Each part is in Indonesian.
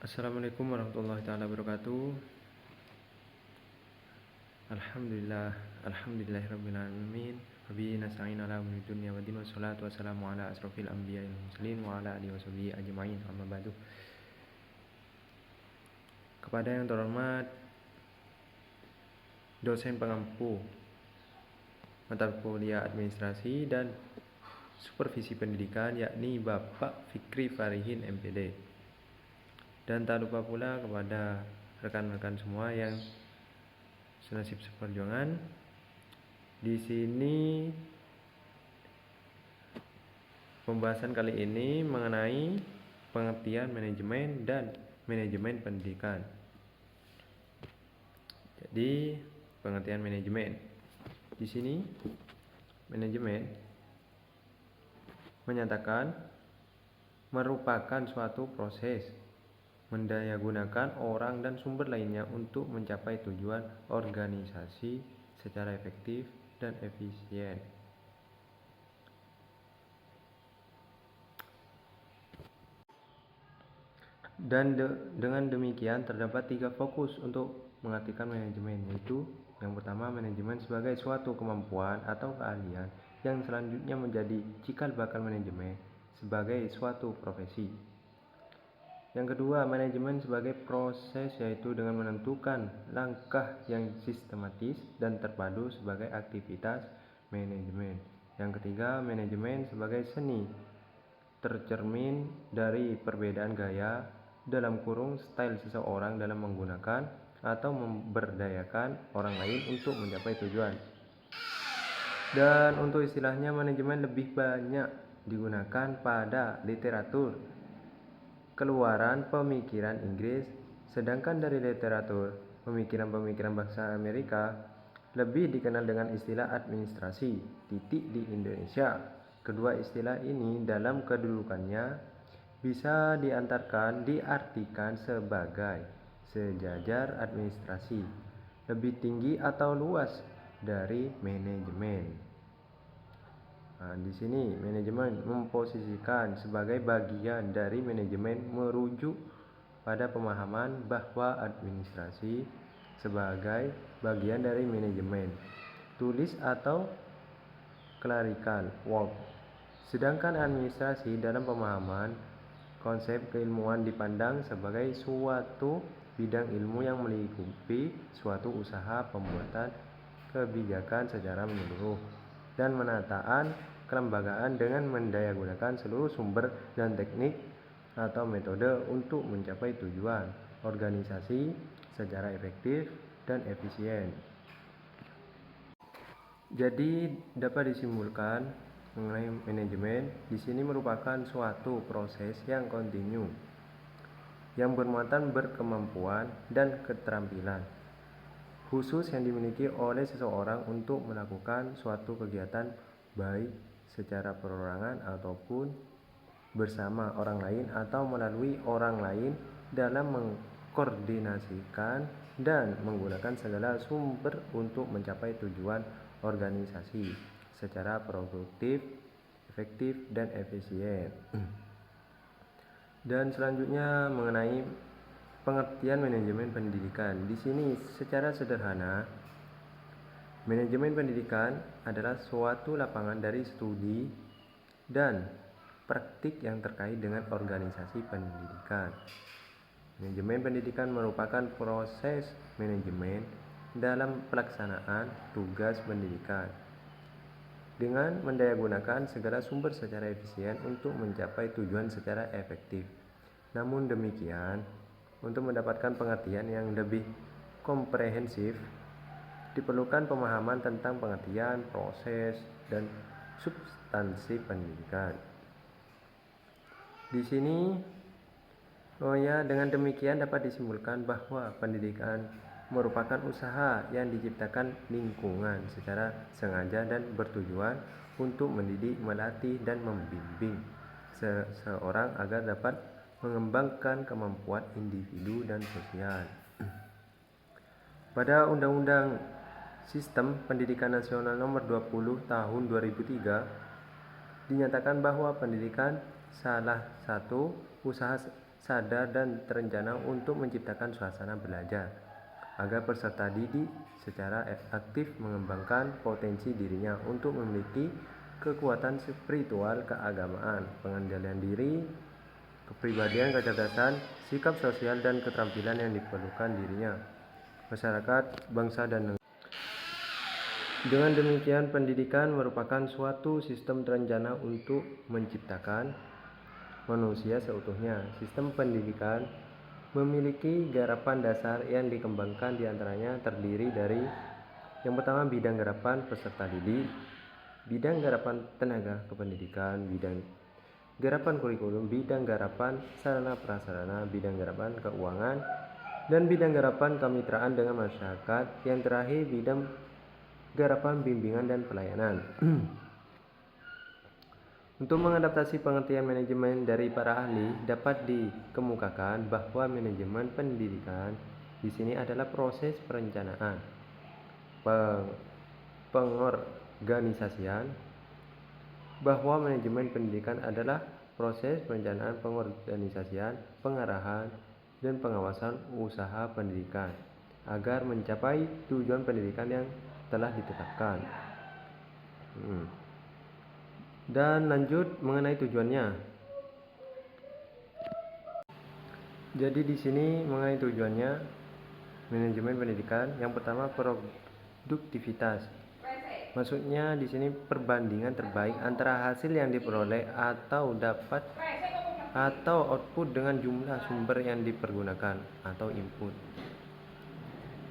Assalamualaikum warahmatullahi taala wabarakatuh. Alhamdulillahirabbil alamin. Wabihi nasta'in ala umuri dunya waddin wassalatu wassalamu ala asrofil anbiya'i wal mursalin wa ala alihi washabihi ajmain. Amma ba'du. Kepada yang terhormat dosen pengampu mata kuliah administrasi dan supervisi pendidikan, yakni Bapak Fikri Farihin MPD. Dan tak lupa pula kepada rekan-rekan semua yang senasib seperjuangan. Di sini pembahasan kali ini mengenai pengertian manajemen dan manajemen pendidikan. Jadi, pengertian manajemen. Di sini manajemen menyatakan merupakan suatu proses mendayagunakan orang dan sumber lainnya untuk mencapai tujuan organisasi secara efektif dan efisien. Dan dengan demikian terdapat 3 fokus untuk mengartikan manajemen, yaitu yang pertama, manajemen sebagai suatu kemampuan atau keahlian yang selanjutnya menjadi cikal bakal manajemen sebagai suatu profesi. Yang kedua, manajemen sebagai proses, yaitu dengan menentukan langkah yang sistematis dan terpadu sebagai aktivitas manajemen. Yang ketiga, manajemen sebagai seni, tercermin dari perbedaan gaya dalam kurung style seseorang dalam menggunakan atau memberdayakan orang lain untuk mencapai tujuan. Dan untuk istilahnya, manajemen lebih banyak digunakan pada literatur keluaran pemikiran Inggris, sedangkan dari literatur pemikiran-pemikiran bangsa Amerika lebih dikenal dengan istilah administrasi di Indonesia. Kedua istilah ini dalam kedudukannya bisa diartikan sebagai sejajar administrasi, lebih tinggi atau luas dari manajemen. Di sini manajemen memposisikan sebagai bagian dari manajemen merujuk pada pemahaman bahwa administrasi sebagai bagian dari manajemen tulis atau clerical work. Sedangkan administrasi dalam pemahaman konsep keilmuan dipandang sebagai suatu bidang ilmu yang melingkupi suatu usaha pembuatan kebijakan secara menyeluruh dan menataan kelembagaan dengan mendayagunakan seluruh sumber dan teknik atau metode untuk mencapai tujuan organisasi secara efektif dan efisien. Jadi dapat disimpulkan mengenai manajemen di sini merupakan suatu proses yang kontinu yang bermuatan berkemampuan dan keterampilan khusus yang dimiliki oleh seseorang untuk melakukan suatu kegiatan baik secara perorangan ataupun bersama orang lain atau melalui orang lain dalam mengkoordinasikan dan menggunakan segala sumber untuk mencapai tujuan organisasi secara produktif, efektif, dan efisien. Dan selanjutnya mengenai pengertian manajemen pendidikan. Di sini secara sederhana, manajemen pendidikan adalah suatu lapangan dari studi dan praktik yang terkait dengan organisasi pendidikan. Manajemen pendidikan merupakan proses manajemen dalam pelaksanaan tugas pendidikan dengan mendayagunakan segala sumber secara efisien untuk mencapai tujuan secara efektif. Namun demikian, untuk mendapatkan pengertian yang lebih komprehensif, diperlukan pemahaman tentang pengertian, proses, dan substansi pendidikan. Di sini, dengan demikian dapat disimpulkan bahwa pendidikan merupakan usaha yang diciptakan lingkungan secara sengaja dan bertujuan untuk mendidik, melatih, dan membimbing seseorang agar dapat mengembangkan kemampuan individu dan sosial. Pada Undang-Undang Sistem Pendidikan Nasional Nomor 20 Tahun 2003 dinyatakan bahwa pendidikan salah satu usaha sadar dan terencana untuk menciptakan suasana belajar agar peserta didik secara aktif mengembangkan potensi dirinya untuk memiliki kekuatan spiritual, keagamaan, pengendalian diri, kepribadian, kecerdasan, sikap sosial, dan keterampilan yang diperlukan dirinya, masyarakat, bangsa, dan negara. Dengan demikian, pendidikan merupakan suatu sistem terencana untuk menciptakan manusia seutuhnya. Sistem pendidikan memiliki garapan dasar yang dikembangkan, diantaranya terdiri dari yang pertama bidang garapan peserta didik, bidang garapan tenaga kependidikan, bidang garapan kurikulum, bidang garapan sarana prasarana, bidang garapan keuangan, dan bidang garapan kemitraan dengan masyarakat. Yang terakhir bidang garapan bimbingan dan pelayanan. Untuk mengadaptasi pengertian manajemen dari para ahli, dapat dikemukakan bahwa manajemen pendidikan di sini adalah proses perencanaan, pengorganisasian, bahwa manajemen pendidikan adalah proses perencanaan, pengorganisasian, pengarahan, dan pengawasan usaha pendidikan agar mencapai tujuan pendidikan yang telah ditetapkan. Dan lanjut mengenai tujuannya. Jadi di sini mengenai tujuannya manajemen pendidikan, yang pertama produktivitas. Maksudnya di sini perbandingan terbaik antara hasil yang diperoleh atau output dengan jumlah sumber yang dipergunakan atau input.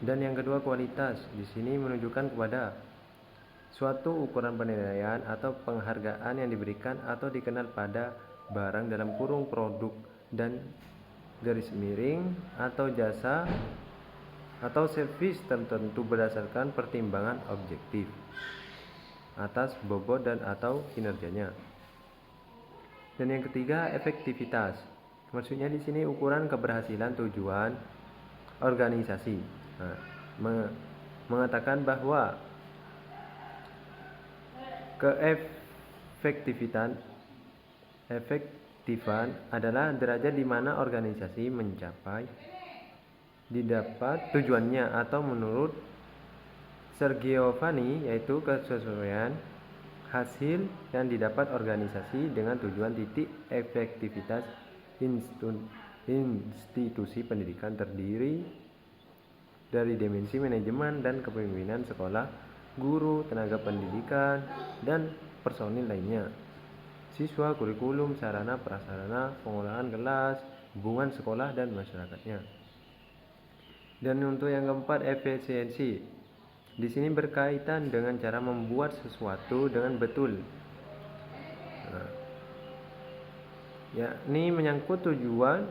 Dan yang kedua kualitas. Di sini menunjukkan kepada suatu ukuran penilaian atau penghargaan yang diberikan atau dikenal pada barang dalam kurung produk dan garis miring atau jasa atau servis tertentu berdasarkan pertimbangan objektif atas bobot dan atau kinerjanya. Dan yang ketiga efektivitas. Maksudnya di sini ukuran keberhasilan tujuan organisasi. Mengatakan bahwa efektifan adalah derajat di mana organisasi mencapai didapat tujuannya, atau menurut Sergiovanni yaitu kesesuaian hasil yang didapat organisasi dengan tujuan. Efektivitas institusi pendidikan terdiri dari dimensi manajemen dan kepemimpinan sekolah, guru, tenaga pendidikan, dan personil lainnya, siswa, kurikulum, sarana prasarana, pengolahan kelas, hubungan sekolah dan masyarakatnya. Dan untuk yang keempat efisiensi. Di sini berkaitan dengan cara membuat sesuatu dengan betul. Yakni menyangkut tujuan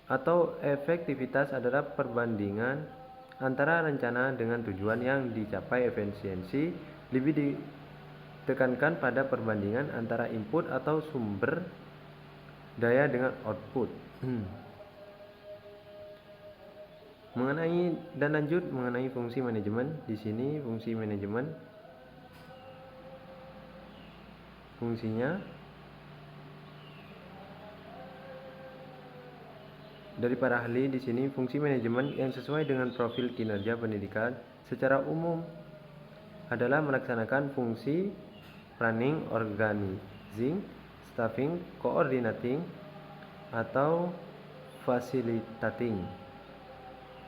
atau efektivitas adalah perbandingan antara rencana dengan tujuan yang dicapai. Efisiensi lebih ditekankan pada perbandingan antara input atau sumber daya dengan output. Lanjut mengenai fungsi manajemen. Di sini fungsi manajemen fungsinya dari para ahli. Di sini fungsi manajemen yang sesuai dengan profil kinerja pendidikan secara umum adalah melaksanakan fungsi planning, organizing, staffing, coordinating, atau facilitating,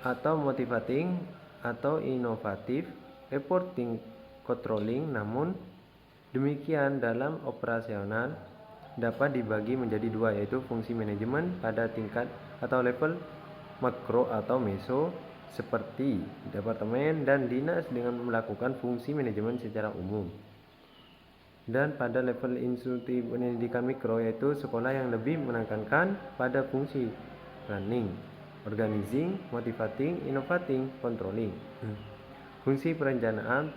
atau motivating, atau inovatif, reporting, controlling. Namun demikian dalam operasional dapat dibagi menjadi dua, yaitu fungsi manajemen pada tingkat atau level makro atau meso seperti departemen dan dinas dengan melakukan fungsi manajemen secara umum, dan pada level institusi pendidikan mikro yaitu sekolah yang lebih menekankan pada fungsi planning, organizing, motivating, innovating, controlling. Fungsi perencanaan,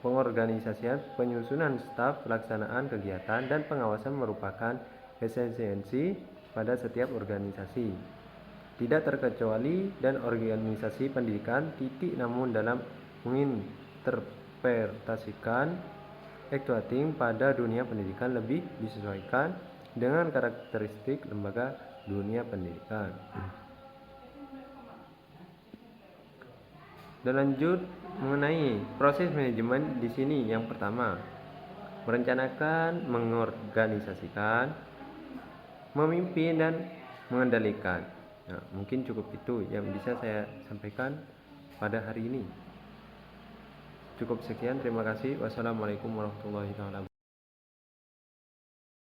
pengorganisasian, penyusunan staf, pelaksanaan kegiatan, dan pengawasan merupakan esensi pada setiap organisasi, tidak terkecuali dan organisasi pendidikan. Namun dalam menginterpretasikan Actuating pada dunia pendidikan lebih disesuaikan dengan karakteristik lembaga dunia pendidikan. Dan lanjut mengenai proses manajemen di sini, yang pertama, merencanakan, mengorganisasikan, memimpin, dan mengendalikan. Nah, mungkin cukup itu yang bisa saya sampaikan pada hari ini. Cukup sekian, terima kasih. Wassalamualaikum warahmatullahi wabarakatuh.